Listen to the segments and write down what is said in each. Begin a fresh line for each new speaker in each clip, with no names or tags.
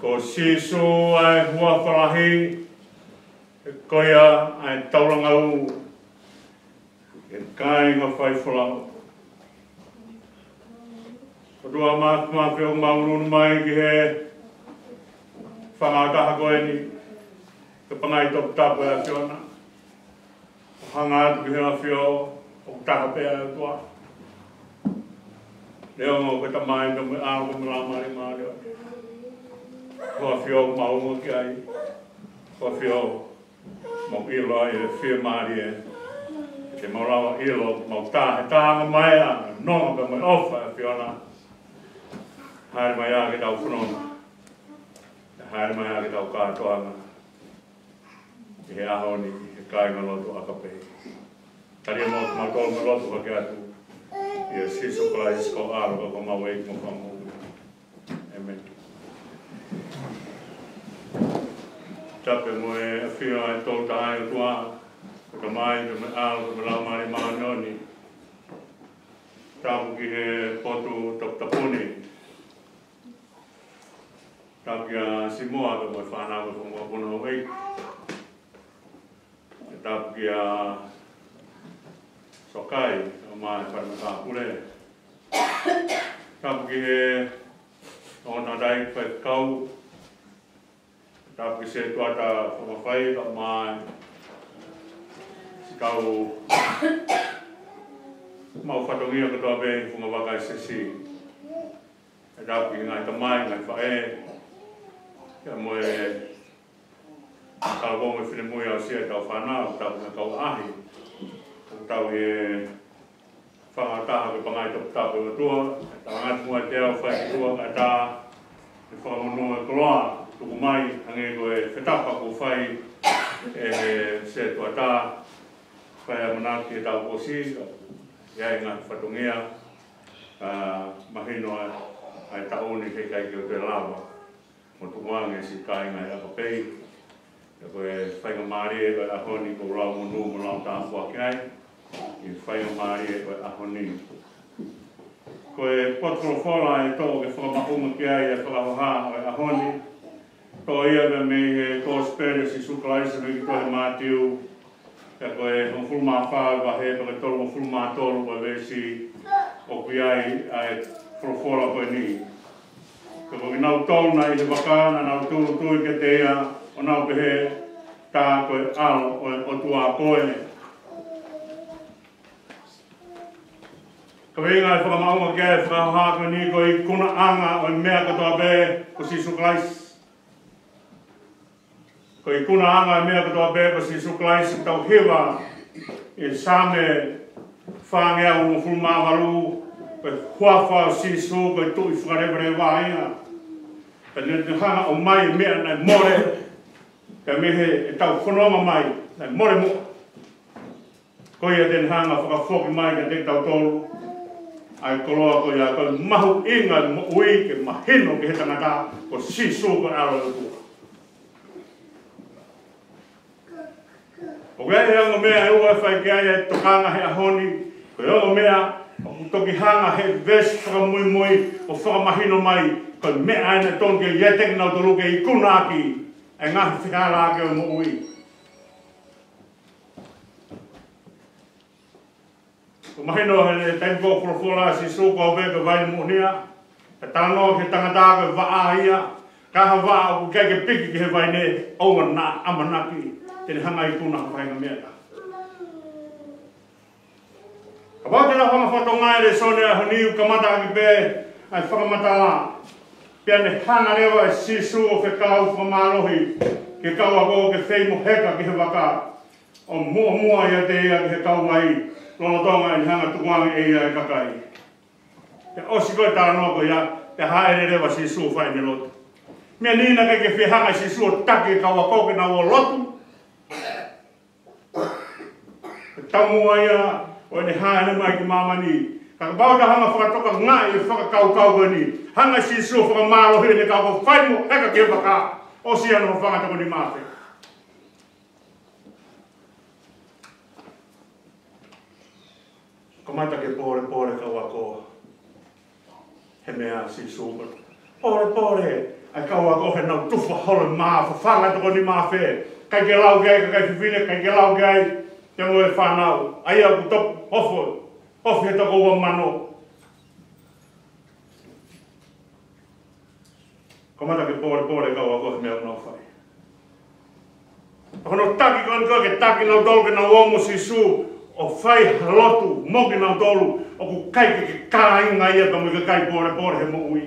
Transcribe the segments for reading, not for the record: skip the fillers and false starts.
Ko sisu ai hua whalahi, koia ai taurangau, e kai ngā whai whalau. Ko tua mātua whio maurunu mai ki he whangataha koe ni, ke pangai topu tapu e a whiona. Hanga atu ki hea whio, o taha pēa e tua. Leo ngō koe ta mai me āo ko mula mari māre o. Kua whio maunga ki ai, kua whio mau ilo ai e whio māri e. Te maurawa ilo mau tahe tāanga mai a, nonga pe mai ofa e whiona. Haere mai ake tau whanonga. Haere mai ake tau kātoanga. I he aho ni, he kāinga lotu akapei. Taria motu mātolu me lotu hake atu. I e siso Christ ko aro ko mau eik mo whamu. Amen. Tape mo e whio ai tō tāi o tua. Ko mai me aro ko me lau mari mānioni. Tāpu ki he potu tapuni. Tāpia Simoa ka moi whanau ko mua puna o wei. Tāpia Sokai o mai whanau ka pule. Tāpia he ona dai whai kau. Tāpia se tuata whakawhai ka mai. Si kau mau whatongia ka toa bei whungawakai sesi. Tāpia ngai tamai ngai whae. Kia moe tau kongo e whine mui au sia tau whanau, tau me kau ahi. Tau e whangataha ke pangai topu tapu e tua, tau ngatu mua te au whai ki tua, e tā e whangamonua e koloa, tuku mai, hange koe whetapa ko whai e se tua tā, whai a manaki e tau kosi, iai ngā whatungia, mahino ai tauni hei kai ki o te lawa. Mo tuange si kāinga e ako pei. E koe whainga maari e koe ahoni ko rau monu mo rau tāpua ki ai. I whainga maari e koe ahoni. Koe potro whola e tō ke whakamakunga ki ai e whakahoha koe ahoni. Tō ia me me he kōspere si sukalaisa me ki koe mātiu. E koe mo fulma whāu wa he koe tolu mo fulma tolu koe vesi o ki ai ai whola koe ni. Ko nau tōna i te wakana, nau tūtui ke te ia, o nau pehe tā koe alo o tua koe. Ka wenga e whakamaunga kia e whakahaka ni ko i kuna anga o i mea katoa bē ko si suklais. Ko i kuna anga e mea katoa bē ko si suklais i tau hewa i same whangea umu fulmāwaru ko i huawha o si su ko i tui whakarepare wāinga. Ka ni hanga o mai mea nai more, ka mehe e tau whanonga mai, nai more mo. Koia ten hanga whakawhoki mai ka te tau tolu. Ai koloa ko ia koe mahu inga mo ui ke mahino ke he tangata ko sisu ko aro e kua. O kei anga mea e ua whai kia e tokanga he ahoni, ko e anga mea o toki hanga he ves whakamui mui o whakamahino mai. Ko mea aina tonke i eteki nau toruke i kunaki e ngahi whihara ake o mo ui. Ko mahino he tenko profola si suko o veka vai mo nia. E tano ke tangata ke waa ia. Kaha waa o keke piki ki he vai ne oua na amanaki. Tene hanga i kuna whainga mea. Ka wātena hanga whatonga e re sone a honiu kamata ki pē ai whakamata la. Pia ne hanga rewa e sisu o whekau whamalohi ke kau ako ke whei mo heka ki he waka. O mua ia te ia ki he kau mai. Lono tonga i hanga tukuangi e ia e kakai. Te osi koe tā noko ia te haere rewa sisu o whai me lotu. Mea nina ke ke whihanga sisu o taki kau ako ke na o lotu. Tamua ia o ne haere mai ki mamani. Ka bauta hanga whakatoka ngai e whakakau kau ni. Hanga si su whakamalo hiri ne kau whai mo heka ki whaka. O si anu whakatako ni māte. Kamata ke pore kau ako. He mea si su. Pore. ai kaua ko he nau tufa holo maa whawhanga toko ni maa whe kai ke lau gai kai whiwhine kai ke lau gai te moe whanau ai au ku top hofo he toko ua mano ko mata ke pore kaua ko he mea unau whai Kono taki kon ko ke taki no dol ke no omo sisu o fai halotu mo ke no dolu o ku kai ke kai nga ia ka mo ke kai pore he mo ui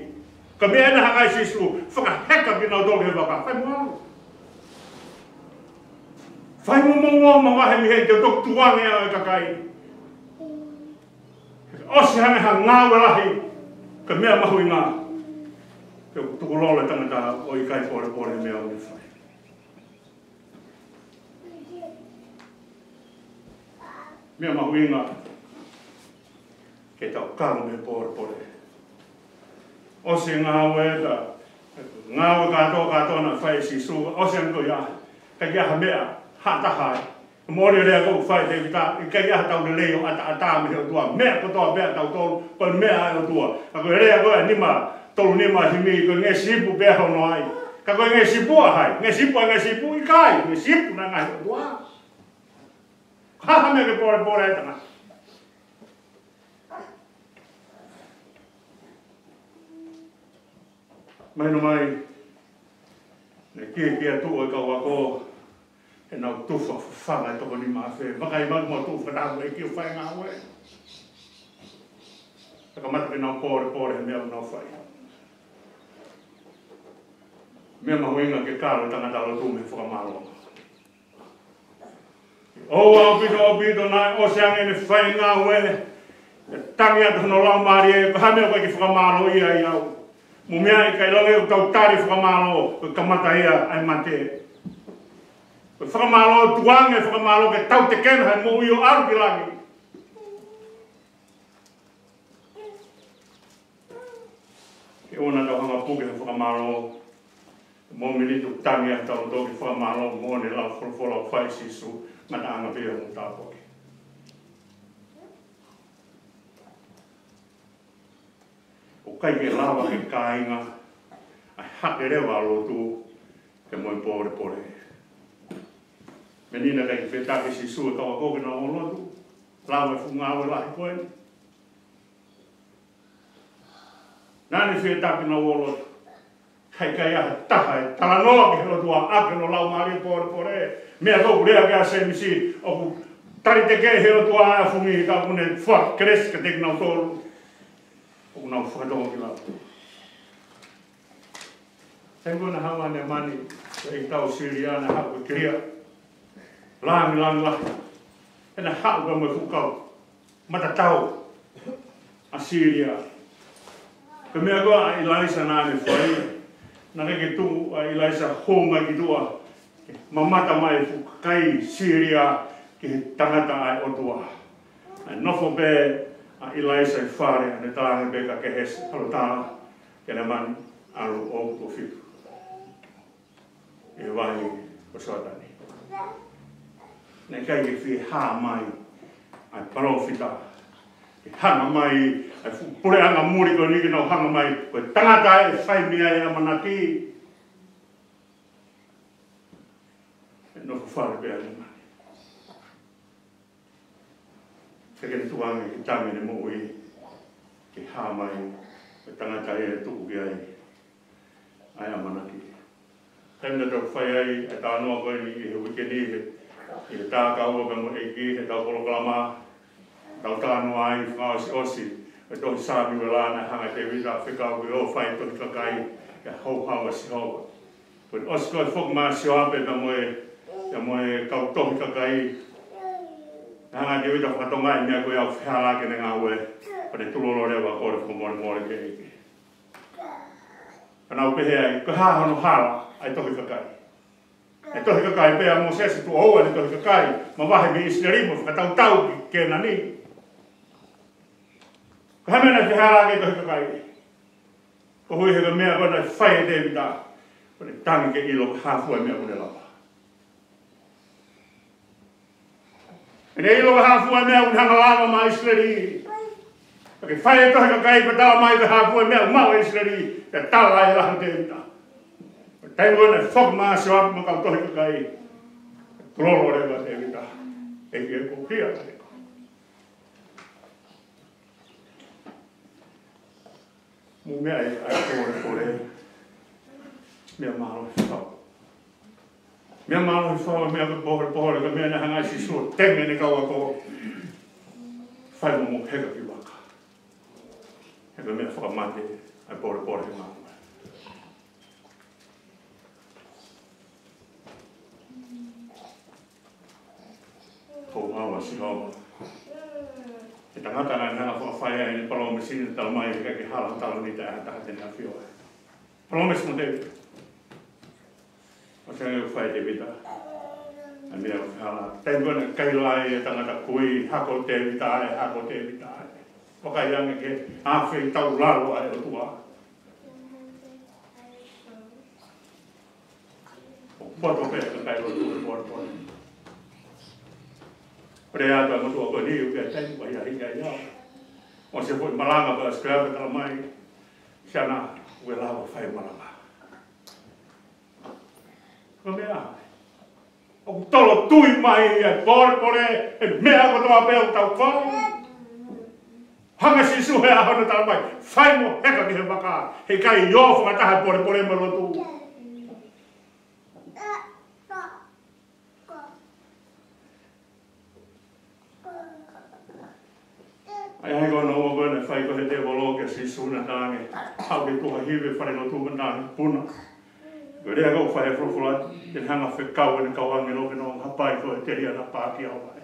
ka me na hanga sisu faka heka ke no dol he baka fai mo fai mo ma wa he mi he te tok tuange a ka kai o si hanga hanga wala hi ka me ma hui nga ke tu lo le tanga o i kai pore me o ni fai mea mahuinga ke tau karu me pore. O se ngāwe katoa na whai si su, o se anko ia, ka kia ha mea, ha tahai. Mōre rea kou whai te wita, i ka ia tau le leo ata me heo tua, mea kotoa mea tau tolu, koi mea heo tua. Ka koe rea koe nima, tolu nima himi, koe nge sipu bea hono ai. Ka koe nge sipua hai, nge sipu i kai, nge sipu na ngai heo tua. Haha me ke pore e tanga. Maino mai, ne kia tu o kaua ko, he nau tufa whanga e toko ni maa whe. Wakai mau mo tufa nāku e kia whai ngā ue. Taka mata ke nau pore he mea nau whai. Mea mahuinga ke kāro tangata lo tu me whakamāronga. O pito nai o se ange ne whai ngā ue. Tangi atu hono lau maari e, ka hamea koe ki whakamāro ia i au. Mo mea i kai longe o tau tari whakamāro, ko kamata ia ai mate. Ko whakamāro tuange whakamāro ke tau te ken hai mo i o aru ki langi. Ke ona tau hanga puke he whakamāro. Mo militu tangi atu tau toki whakamāro mo ne lau wholofola whai sisu. Mana anga pia mo tāpoki. O kai ke lawa ke kāinga, ai hake rewa alotu ke moi pore. Menina kai ke whetake si sua kawa koke na o lotu, lawa e funga awe lahi koe. Nani whetake na o lotu, kai aha taha e talanoa ke lotu a ake no lau maari pore. Mea kou rea kia se misi o ku tari te kei heo tua aia fungi ka kune wha kres ka teki nau tolu. O ku nau whakatongo ki lau. Tengo na hawa ne mani e tau Siriana hau ke kia. Langi lahi. E na hau ka mo fukau. Mata tau. A Siria. Ka mea koa a Ilaisa nāne whai. Na reke tu a Ilaisa honga ki tua. Mamata mai kai Siria ki tangata ai otua. Nofo be a Ilaisa i whare ane tāne be ka ke hese alo tāna ke ne mani alu o ko whitu. E wahi o soatani. Ne kai ke whi hā mai ai parofita. Ke hanga mai ai pure anga muri ko niki nau hanga mai ko tangata e whai mea e amanaki. No fare per le mani. Se che tu anche che tammi ne moi che ha mai tangata e tu che ai amanaki. Tenda to fai ai e ta no ko ni e weekend e ta ka o mo e ki e ta ko klama ta ta no ai fa osi e to sabi wala na hanga te vita fika o fai to ka kai e ho ha si ho. But osko fok ma si o ape mo ya moe kau tohi kakai. Hanga ke wita whakatonga i mea koe au whihala ke ne ngā ue. Pare tulolo rewa kore whakamore ke eke. Kana upehe ai, koe hāhano hala ai tohi kakai. E tohi kakai pēa mō sesi tu oua ni tohi kakai. Ma wahe me isnerimo whakatau tau ki ke nani. Ko hamena whihala ke tohi kakai. Ko hui heka mea kona whai e te wita. Pare tangi ke ilo hāfua mea kone lapa. E ne ilo hafua mea un hanga lava ma Israeli. Ke whai e tohi ka kai pa tawa mai ka hafua mea umau Israeli. Te tala e laha te ita. Tai wona fok ma so ma ka to kai. Kloro le ba te vita. E ke ko kia. Mu me ai ko le. Me malo fa. Me malo fa me ko po le me na hanga si so tenge ne ka ko. Fai mo he ka ki waka. He me fa mate ai po ma. Ko ma si ho. E tangata na fa fa ai palo me sin tal mai ka ki hala tal ni ta te na fio. Promise mo te. O te fai te vita. A mea hala. Te ngona kai lai tangata kui hako te vita hako te vita. O kai anga ke awhi tau lalo ai o tua. O poto pe ka kai o tua poto. Prea tua mo tua ko ni u ke tai wa ia ia ia. O se foi malanga pa skraba kala mai. Sana we lava fai malanga. Ko mea. O tolo tui mai e porpore e mea ko toa peu tau whau. Hanga si suhe a hono tala mai. Whai mo heka ki he waka. He kai iofo ka taha porpore ma lotu. Ai hai kono o kono whai ko he te woloke si suna tānge. Hau ke tuha hiwe whare no tūma tānge puna. Ko rea kau whai e frofula. Ten hanga whekau e kau ange no no hapai ko he te ria na pāki au mai.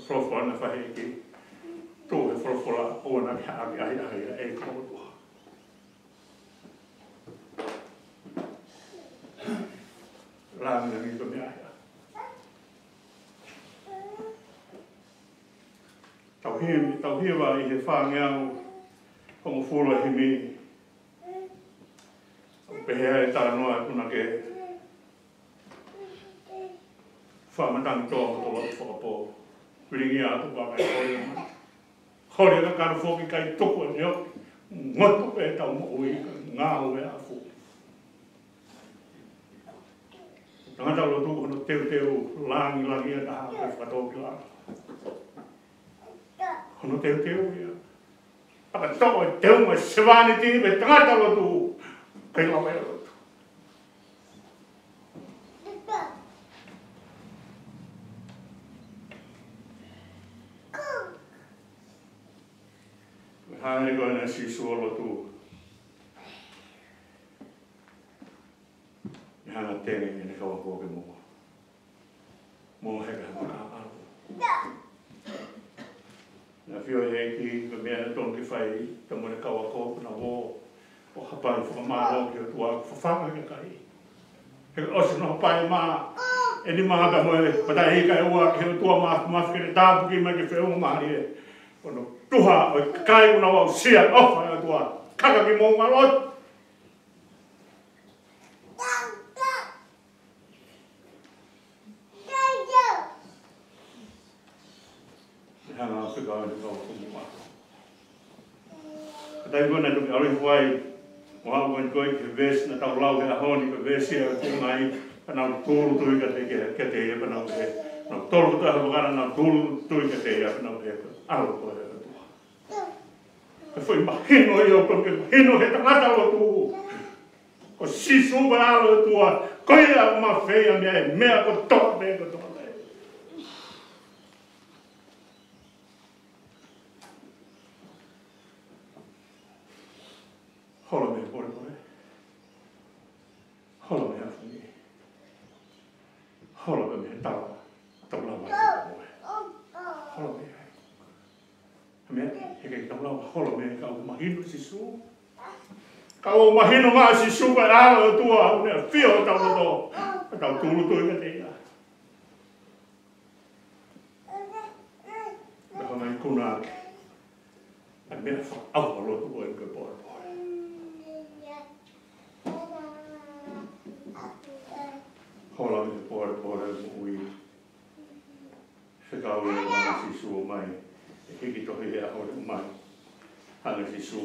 Frofula na whai ki. Tō he frofula o na ki haaki ai e kōtua. Rāngi na mito me aia. Tau hiwa i he whāngeau kongo fūra hi mi. Pehea e tāra noa e puna ke whāmatangi tōa mo tōla whakapō. Wiringi atu wākai hori mai. Hori ka kāna whoki kai toko e neo. Ngoto e tau mo ui ngā ue a whu. Tangata lo tuku hono teu langi e taha e whakatoki langa. Hono teu ia. Paka toko e teu mai sewani tini pe tangata lo tuku. Kai lawa e lo tuku. Hāne koe nā si suolo tū. Me hanga tēne e ne kawa kōke mua. Mua heka hama aru. Nā whio e ki, ka mea na tonki whai, ka mune kawa kōke na wō. O hapai whakamāro ki o tua whawhanga ka kai. Heka osi no hapai mā. E ni mahata moe, patai hika e ua ki o tua mawhikere tāpuki mai ki whewunga mahari e. Kono tuha o kai una wau sia ofa e tua kaka ki mō ngalot. E hanga a whika o ni kau kumu mako. Katai kona tuki auri huai, o hau koe koe ke ves na tau lau he ahoni ke vesi e o mai, ka nau tūru tui ka te ke te e pa nau he. Nau tolu tui ha wakana nau tūru tui ka te e pa nau he. Aro koe he. Ka foi mahino i o koe mahino he tangata o tū. Ko sisu ba alo tua, koe a ma whea mea ko toa mea ko toa mea. Holo mea kore kore. Holo mea fungi. Holo mea tawa. Taula mai koe. Holo mea. Mea, he kei tau lau holo mea kau mahino sisu. Kau mahino maa sisu ka alo tua au nea whio tau loto. Tau tūru tui ka teia. Ka mai kuna ake. A mea wha au holo tua i koe pōre pōre. Hola me pōre pōre mo ui. Whikau e maa sisu mai. Hiki tohi hea hore mai. Hanga si su.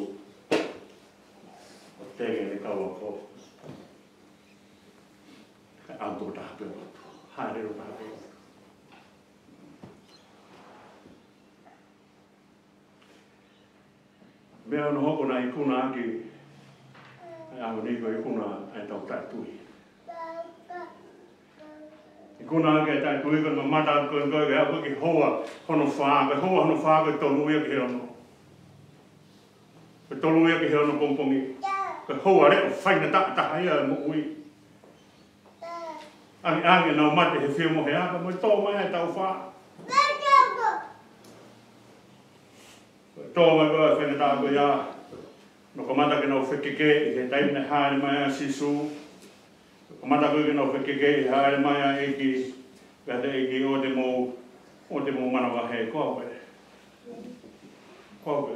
O tenge le kaua ko. Ka auto ta pe o. Hare ro ta pe. Mea no hoko na ikuna aki. Ai ni ko ikuna ai tau ta tui. Ikuna aki ta tui ko mata ko ga ko ki hoa hono fa be hoa no fa ko tonu ia ki hono. Ko tonu ia ki hono pompongi. Ko hoa re fai na ta ia mo ui. Ani no mate he fio mo he aka mo to mai tau fa. Tō mai koe whenata ko ia, no komata ke nau whekeke i he taimne haere mai a sisu. Komata koe ke nau whekeke i haere mai a eki, kata eki o te mō manawa hei koe. Koe.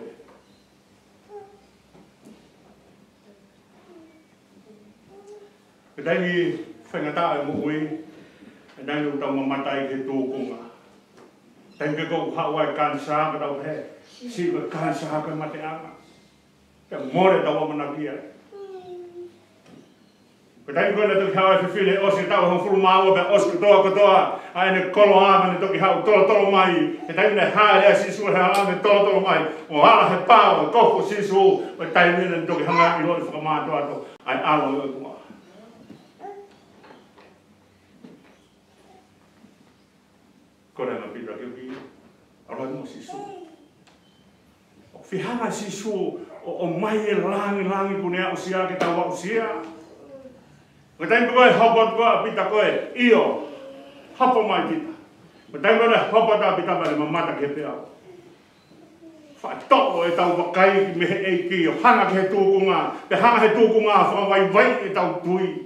Ke taimi whenata e mo ui, e taimi utau mamatai ke tūkunga. Taimi ke kou hawai kansa ka tau hei. Si ka kansa haka mate anga. Ka more tawa mana pia. Ka taimi koe na toki hawa e whiwhile o se tau hon furu maua pe osu toa kotoa. Ai ne kolo ama ne toki hau tolo mai. E taimi ne hae lea sisu he ame tolo mai. O ala he pāo e kofo sisu. O taimi ne toki hanga i lori whakamātua ato. Ai alo i otua. Kore nga pitra kiuki. Alo i mo sisu. Whihanga sisu o mai e langi kunea usia ke tawa usia. Ka taimi koe hopot koe pita koe iyo. Hapo mai pita. Ka taimi koe hopota pita mai mamata ke pea. Whaitoko e tau wakai ki mehe eiki o hanga ke he tūkunga. Pe hanga he tūkunga whakawai vai e tau tui.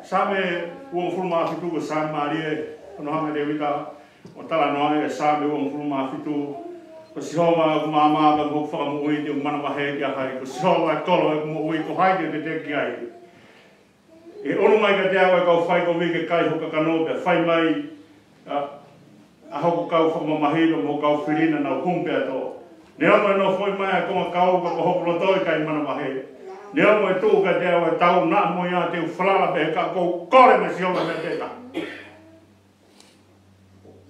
Same uong fulma fitu ko same marie no hanga de wita o tala no e same uong fulma fitu ko sihowa ko mama ka mo fa mo ui de mana wa he ya hai ko sihowa ko mo ui ko hai de te ki ai e ono mai ka te awa ka fai ko mi ke kai ho ka kano pe fai mai a ho ka fa mo mahilo mo ka firina na kumpe ato ne no foi mai ko ka ko ho lo toi kai mana wa he Nea mo e tūka te awa tau na mo ia te whalala pe ka kou kore me si hova me peta.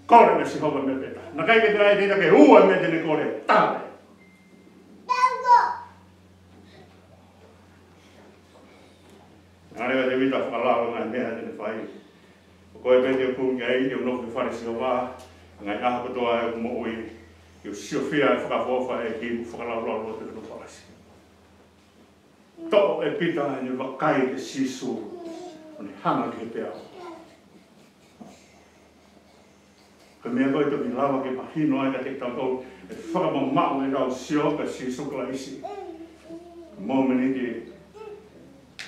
Kore me si hova me peta. Na kai ke te ai te ke ua me tene kore. Tāre. Nare wa te wita whalala ngai mea tene whai. O koe pe te pungi ai te unofu whare si hova. Ngai aha katoa e mo ui. Iu sio whia e whakafofa e ki whakalaulau te kano whalasi. Tō e pita e ni wakai ke sisu o ni hanga ke pea. Ka mea koe toki lawa ke mahino ai ka te tau e whakamamau e rau sio ka sisu kla isi. Mō meni ki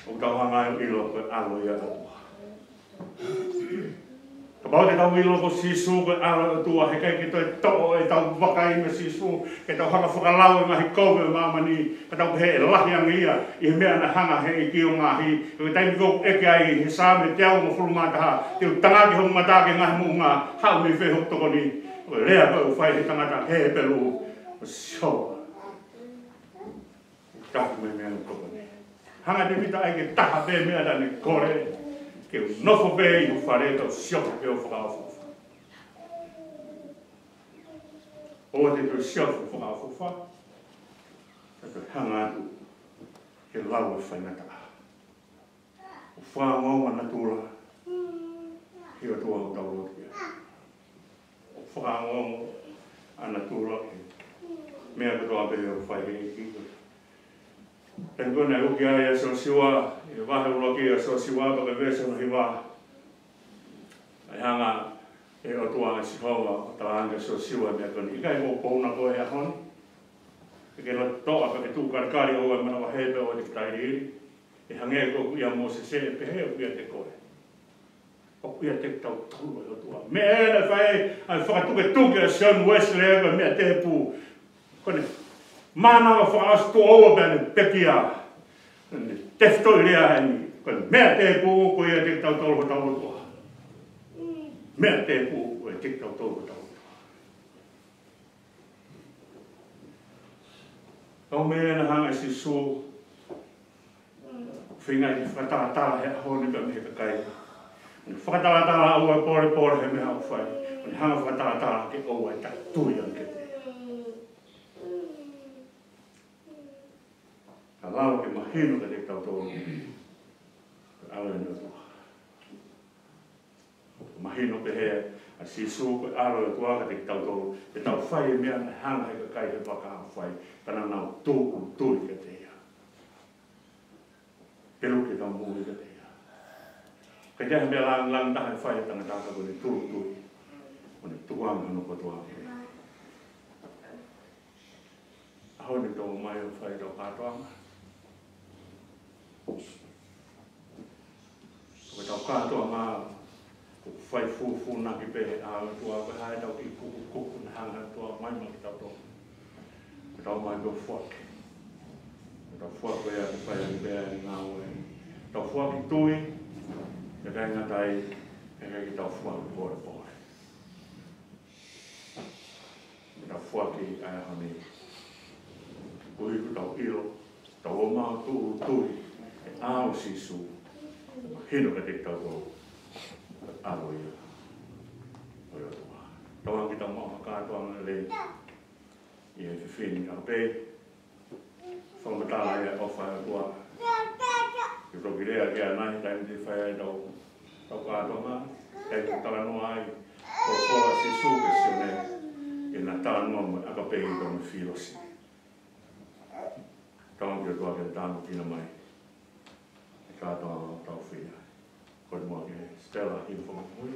o tau hanga e ilo koe alo i atua. Ka pao te tau ilo ko sisu koe alo i atua he kai ki toi tō e tau wakai me sisu ke tau hanga whakalau e ngahi kowe mamani ka tau he e lahi angia i he mea na hanga he i ki o ngahi ka taimi kou eke ai he sāme te au mo fulumataha te u tangaki hongu matake ngahi munga hau me wheho toko ni o rea koe u whai he tangata he pelu o sioa taku me mea toko ni hanga te mita ai ke taha pe mea tane kore ke u nofo pe i u whare tau sioa pe o whakawha o te tu sioa whakawha Tato hanga atu ke lau e whainata. O whangonga na tūra ki o tua o tau kia. O whangonga ana tūra ki mea katoa pehe o whaihe i ki. Ten kone uki ai a so siwa, i wahe uloki a so siwa ka ke vese no hiwa. Ai hanga e o tua a sihoa o taanga so siwa mea kone. Ikai mo pouna koe a honi. Ke la toa ka tu kari o mana wa hebe o te tairi e hange ko ia mo se pe he o ia te koe o ia te tau tau o tua me ela fai ai fa tu ke Sean Wesley ko me te pu kone mana wa fa as to o ben pekia te sto ria ni ko me te pu ko ia te tau tau tua me te pu ko te tau tau Kau mea na hanga si su. Whinga i whakatala he honi ka me kai. Whakatala ua pore he mea au whai. Ni hanga whakatala ke oua e tak tui an ke te. Ka lau ke mahinu ka te tau tōru. Ka awe ni tua. Mahinu pe he a si su ko aro e tua ka te tau tōru. Te tau whai e mea na hanga he ka kai he whaka au whai. Kana nau tui ka te ia. Pelu ke tau mui ka te ia. Ka te mea lang taha whai e tanga tāka ko ni tui. O ni tuang hano ko tua ke. Aho ni tō mai o whai tau kātoanga. Ko tau kātoa mā whai fu na ki pehe a tua ko hae tau ki kuku na hanga tua mai ma ki tau tō. Ko tau mai ko whake. Ko tau whake ea ki whai ni bea ni ngā ue. Tau whake tui, e kai ngatai, e kai ki tau whake pore. Ko tau whake ai honi. Kui ko tau ilo, tau o mā tui, e ao sisu. Hino ka te tau tō. Alo ia. Oia tua. Tauang ki tau maha kātoanga le. I e whiwhini a pē. Whamatala ia o whaia kua. I roki rea kia nai, taimi te whaia e tau kātoanga. Kei te tala noa ai. Ko whora si sūke sione. E nā tala noa mo aka pē i tau me whirosi. Tauang ki tua kia tānu tina mai. E kātoanga tau whia. Ko te mua ke Stella i whakamui.